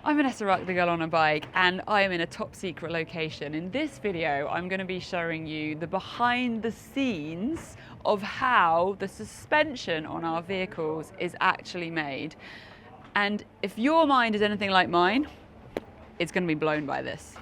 I'm Vanessa Ruck, the girl on a bike, and I am in a top secret location. In this video, I'm going to be showing you the behind the scenes of how the suspension on our vehicles is actually made. And if your mind is anything like mine, it's going to be blown by this.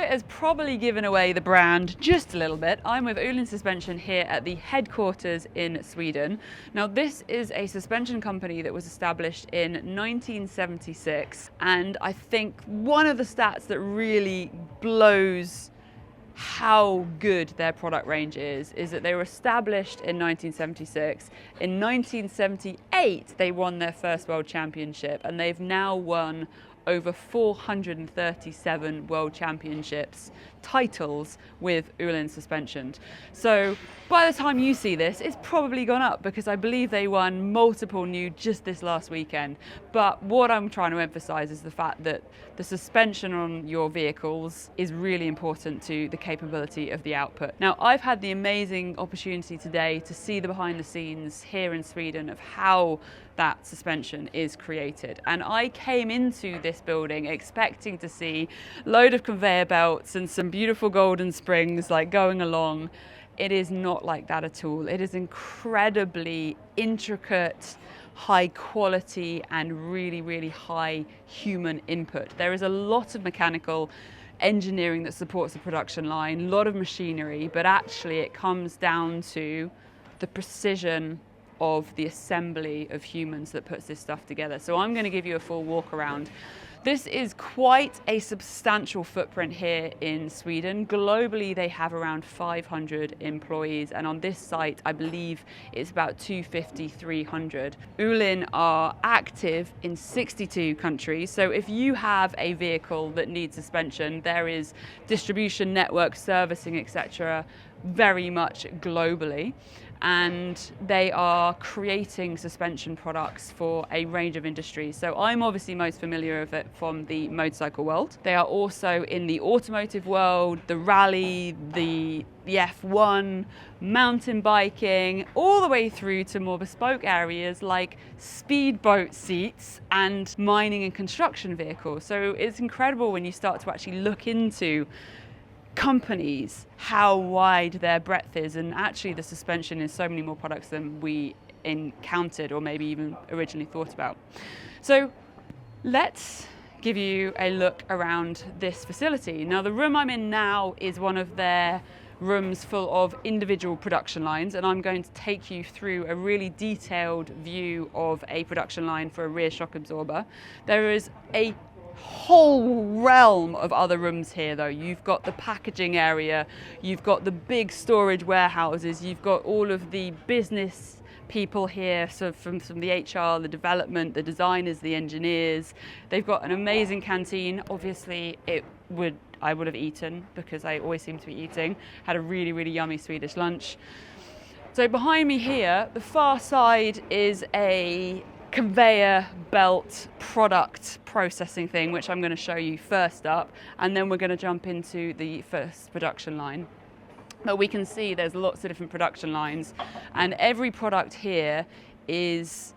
Has probably given away the brand just a little bit. I'm with Öhlins Suspension here at the headquarters in Sweden. Now this is a suspension company that was established in 1976, and I think one of the stats that really blows how good their product range is that they were established in 1976. In 1978 they won their first world championship, and they've now won over 437 world championships titles with Öhlins Suspension. So by the time you see this, it's probably gone up, because I believe they won multiple new just this last weekend. But what I'm trying to emphasize is the fact that the suspension on your vehicles is really important to the capability of the output. Now, I've had the amazing opportunity today to see the behind the scenes here in Sweden of how that suspension is created. And I came into this building expecting to see a load of conveyor belts and some beautiful golden springs like going along. It is not like that at all. It is incredibly intricate, high quality, and really, really high human input. There is a lot of mechanical engineering that supports the production line, a lot of machinery, but actually it comes down to the precision of the assembly of humans that puts this stuff together. So I'm going to give you a full walk around. This is quite a substantial footprint here in Sweden. Globally, they have around 500 employees, and on this site, I believe it's about 250, 300. Ohlin are active in 62 countries. So if you have a vehicle that needs suspension, there is distribution, network, servicing, etc., very much globally. And they are creating suspension products for a range of industries. So I'm obviously most familiar with it from the motorcycle world. They are also in the automotive world, the rally, the F1, mountain biking, all the way through to more bespoke areas like speedboat seats and mining and construction vehicles. So it's incredible when you start to actually look into companies, how wide their breadth is, and actually the suspension is so many more products than we encountered or maybe even originally thought about. So let's give you a look around this facility. Now, the room I'm in now is one of their rooms full of individual production lines, and I'm going to take you through a really detailed view of a production line for a rear shock absorber. There is a whole realm of other rooms here though. You've got the packaging area, you've got the big storage warehouses, you've got all of the business people here, so from the HR, the development, the designers, the engineers. They've got an amazing canteen. Obviously I would have eaten, because I always seem to be eating. Had a really, really yummy Swedish lunch. So behind me here, the far side is a conveyor belt product processing thing, which I'm going to show you first up, and then we're going to jump into the first production line. But we can see there's lots of different production lines, and every product here is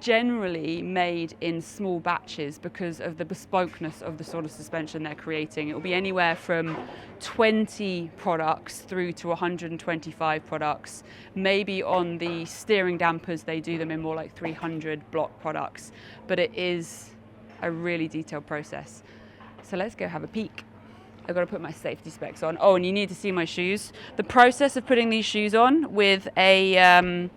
generally made in small batches because of the bespokeness of the sort of suspension they're creating. It will be anywhere from 20 products through to 125 products. Maybe on the steering dampers they do them in more like 300 block products, but it is a really detailed process. So let's go have a peek. I've got to put my safety specs on. Oh, and you need to see my shoes. The process of putting these shoes on with a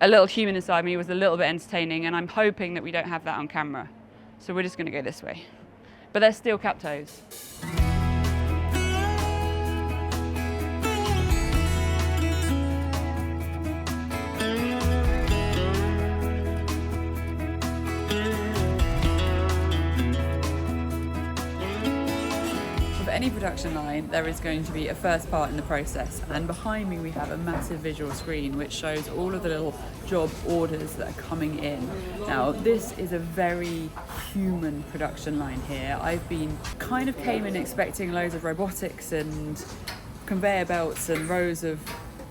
little human inside me was a little bit entertaining, and I'm hoping that we don't have that on camera. So we're just going to go this way. But they're steel cap toes. any production line, there is going to be a first part in the process, and behind me we have a massive visual screen which shows all of the little job orders that are coming in. Now, this is a very human production line here. Kind of came in expecting loads of robotics and conveyor belts and rows of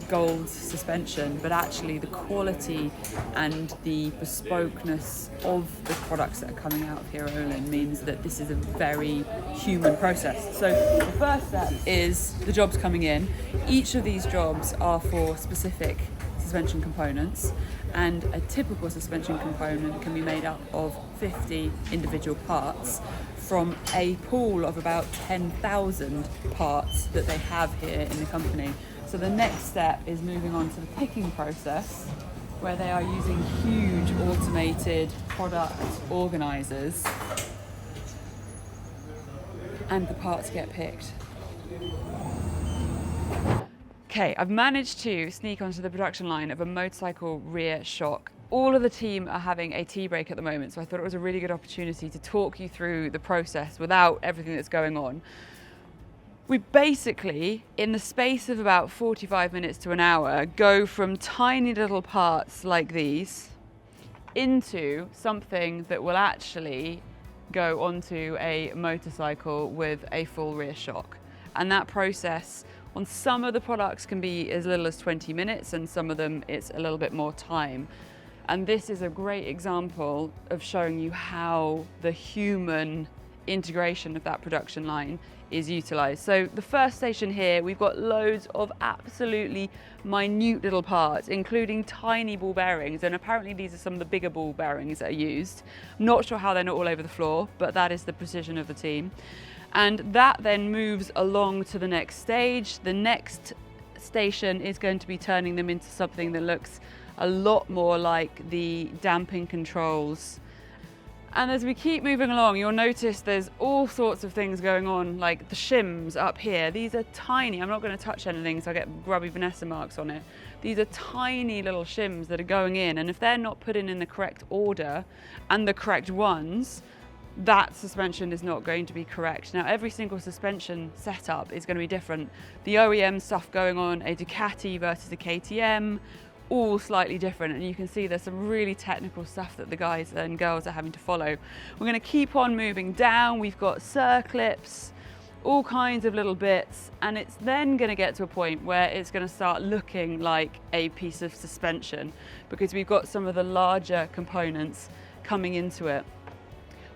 gold suspension, but actually the quality and the bespokeness of the products that are coming out of here at Ohlin means that this is a very human process. So the first step is the jobs coming in. Each of these jobs are for specific suspension components, and a typical suspension component can be made up of 50 individual parts from a pool of about 10,000 parts that they have here in the company. So the next step is moving on to the picking process, where they are using huge automated product organizers, and the parts get picked. Okay, I've managed to sneak onto the production line of a motorcycle rear shock. All of the team are having a tea break at the moment, so I thought it was a really good opportunity to talk you through the process without everything that's going on. We basically, in the space of about 45 minutes to an hour, go from tiny little parts like these into something that will actually go onto a motorcycle with a full rear shock. And that process on some of the products can be as little as 20 minutes, and some of them it's a little bit more time. And this is a great example of showing you how the human integration of that production line is utilized. So the first station here, we've got loads of absolutely minute little parts, including tiny ball bearings, and apparently these are some of the bigger ball bearings that are used. Not sure how they're not all over the floor, but that is the precision of the team. And that then moves along to the next stage. The next station is going to be turning them into something that looks a lot more like the damping controls. And as we keep moving along, you'll notice there's all sorts of things going on, like the shims up here. These are tiny. I'm not going to touch anything so I get grubby Vanessa marks on it. These are tiny little shims that are going in, and if they're not put in the correct order and the correct ones, that suspension is not going to be correct. Now, every single suspension setup is going to be different. The OEM stuff going on a Ducati versus a KTM, all slightly different, and you can see there's some really technical stuff that the guys and girls are having to follow. We're going to keep on moving down. We've got circlips, all kinds of little bits, and it's then going to get to a point where it's going to start looking like a piece of suspension, because we've got some of the larger components coming into it.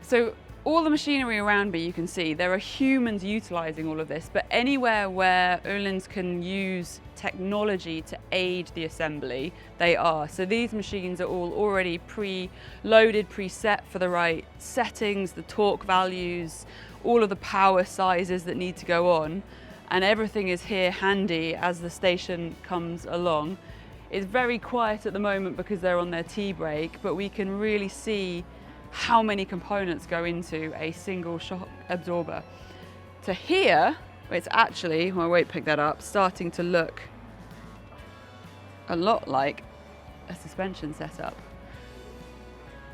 So all the machinery around me, you can see there are humans utilizing all of this, but anywhere where Öhlins can use technology to aid the assembly, they are. So these machines are all already pre-loaded, preset for the right settings, the torque values, all of the power sizes that need to go on, and everything is here handy as the station comes along. It's very quiet at the moment because they're on their tea break, but we can really see how many components go into a single shock absorber. To here, it's actually, well, I won't pick that up, starting to look a lot like a suspension setup.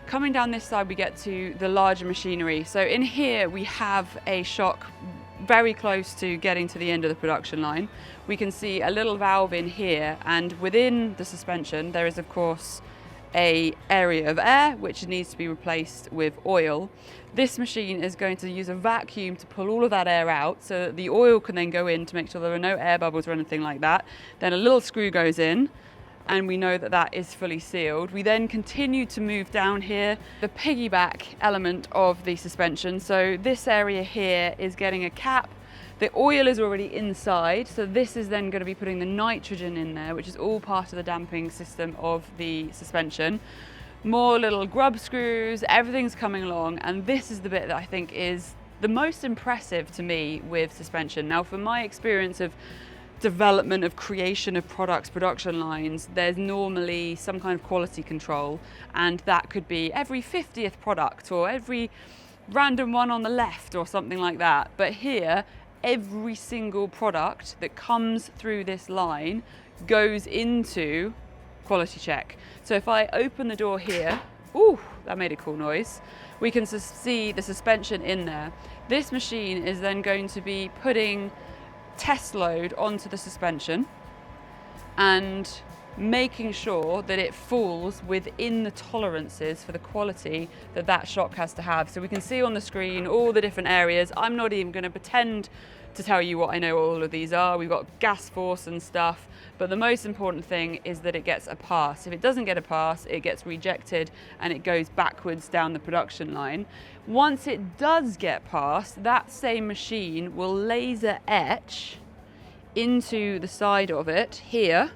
Coming down this side, we get to the larger machinery. So in here, we have a shock very close to getting to the end of the production line. We can see a little valve in here, and within the suspension, there is, of course, an area of air which needs to be replaced with oil. This machine is going to use a vacuum to pull all of that air out so that the oil can then go in to make sure there are no air bubbles or anything like that. Then a little screw goes in, and we know that that is fully sealed. We then continue to move down here, the piggyback element of the suspension. So this area here is getting a cap. The oil is already inside, so this is then going to be putting the nitrogen in there, which is all part of the damping system of the suspension. More little grub screws, everything's coming along, and this is the bit that I think is the most impressive to me with suspension. Now, from my experience of development, of creation of products, production lines, there's normally some kind of quality control, and that could be every 50th product or every random one on the left or something like that. But here, every single product that comes through this line goes into quality check. So if I open the door here Ooh, that made a cool noise. We can see the suspension in there. This machine is then going to be putting test load onto the suspension and making sure that it falls within the tolerances for the quality that that shock has to have. So we can see on the screen all the different areas. I'm not even going to pretend to tell you what I know all of these are. We've got gas force and stuff, but the most important thing is that it gets a pass. If it doesn't get a pass, it gets rejected and it goes backwards down the production line. Once it does get past, that same machine will laser etch into the side of it here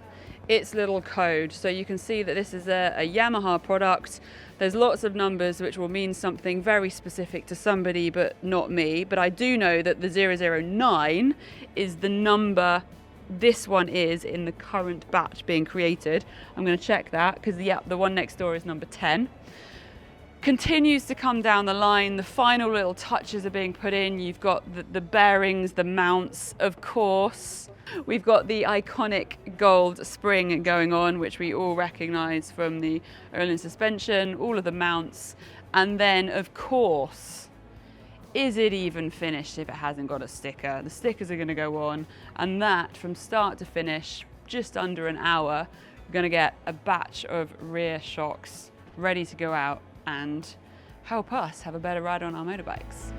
its little code. So you can see that this is a Yamaha product. There's lots of numbers which will mean something very specific to somebody but not me, but I do know that the 009 is the number this one is in the current batch being created. I'm going to check that because the one next door is number 10. Continues to come down the line. The final little touches are being put in. You've got the bearings, the mounts, of course. We've got the iconic gold spring going on, which we all recognize from the Öhlins suspension, all of the mounts. And then, of course, is it even finished if it hasn't got a sticker? The stickers are going to go on, and that, from start to finish, just under an hour, we're going to get a batch of rear shocks ready to go out and help us have a better ride on our motorbikes.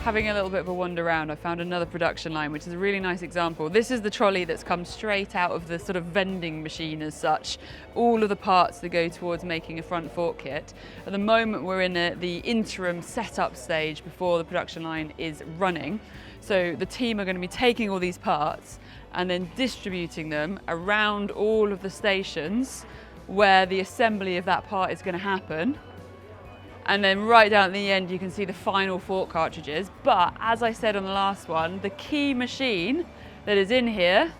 Having a little bit of a wander around, I found another production line, which is a really nice example. This is the trolley that's come straight out of the sort of vending machine as such. All of the parts that go towards making a front fork kit. At the moment, we're in the interim setup stage before the production line is running. So the team are going to be taking all these parts and then distributing them around all of the stations where the assembly of that part is going to happen. And then right down at the end, you can see the final fork cartridges. But as I said on the last one, the key machine that is in here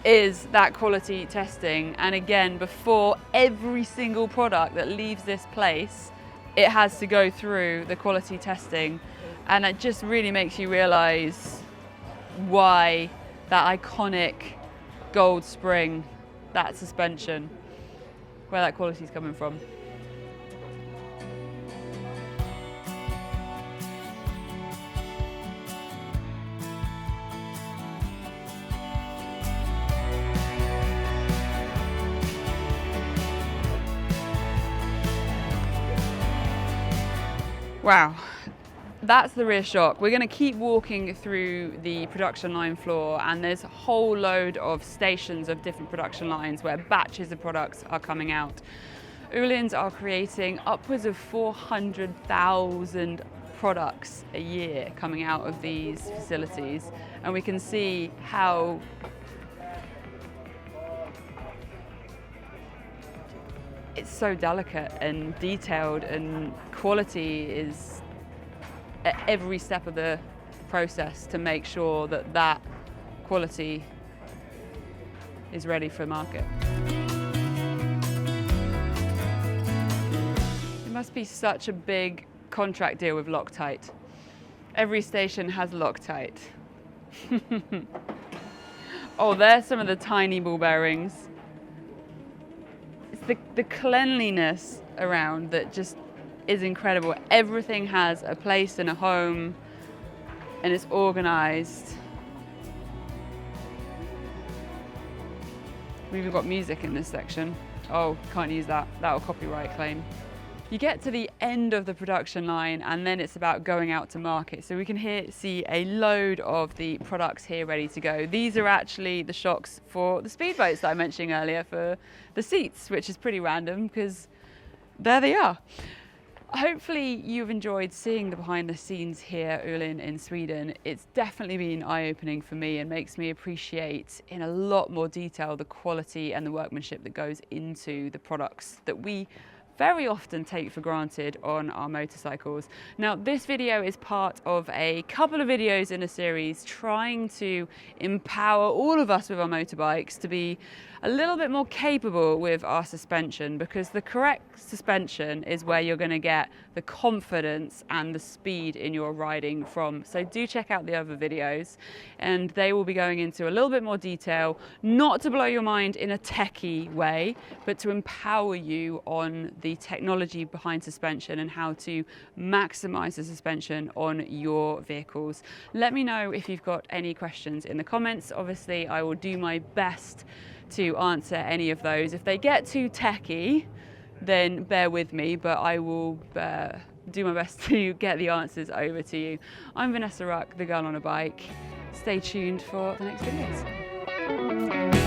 is that quality testing. And again, before every single product that leaves this place, it has to go through the quality testing. And it just really makes you realize why that iconic gold spring, that suspension, where that quality is coming from. Wow, that's the rear shock. We're going to keep walking through the production line floor, and there's a whole load of stations of different production lines where batches of products are coming out. Öhlins are creating upwards of 400,000 products a year coming out of these facilities, and we can see how it's so delicate and detailed, and quality is at every step of the process to make sure that that quality is ready for market. It must be such a big contract deal with Loctite. Every station has Loctite. Oh, there's some of the tiny ball bearings. The cleanliness around that just is incredible. Everything has a place and a home, and it's organized. We've even got music in this section. Oh, can't use that. That'll copyright claim. You get to the end of the production line, and then it's about going out to market. So we can see a load of the products here ready to go. These are actually the shocks for the speedboats that I mentioned earlier for the seats, which is pretty random because there they are. Hopefully you've enjoyed seeing the behind the scenes here at Ohlin in Sweden. It's definitely been eye-opening for me and makes me appreciate in a lot more detail the quality and the workmanship that goes into the products that we very often take for granted on our motorcycles. Now, this video is part of a couple of videos in a series trying to empower all of us with our motorbikes to be a little bit more capable with our suspension, because the correct suspension is where you're going to get the confidence and the speed in your riding from. So do check out the other videos, and they will be going into a little bit more detail, not to blow your mind in a techie way, but to empower you on the technology behind suspension and how to maximize the suspension on your vehicles. Let me know if you've got any questions in the comments. Obviously, I will do my best to answer any of those. If they get too techie, then bear with me, but I will do my best to get the answers over to you. I'm Vanessa Ruck, the girl on a bike. Stay tuned for the next videos.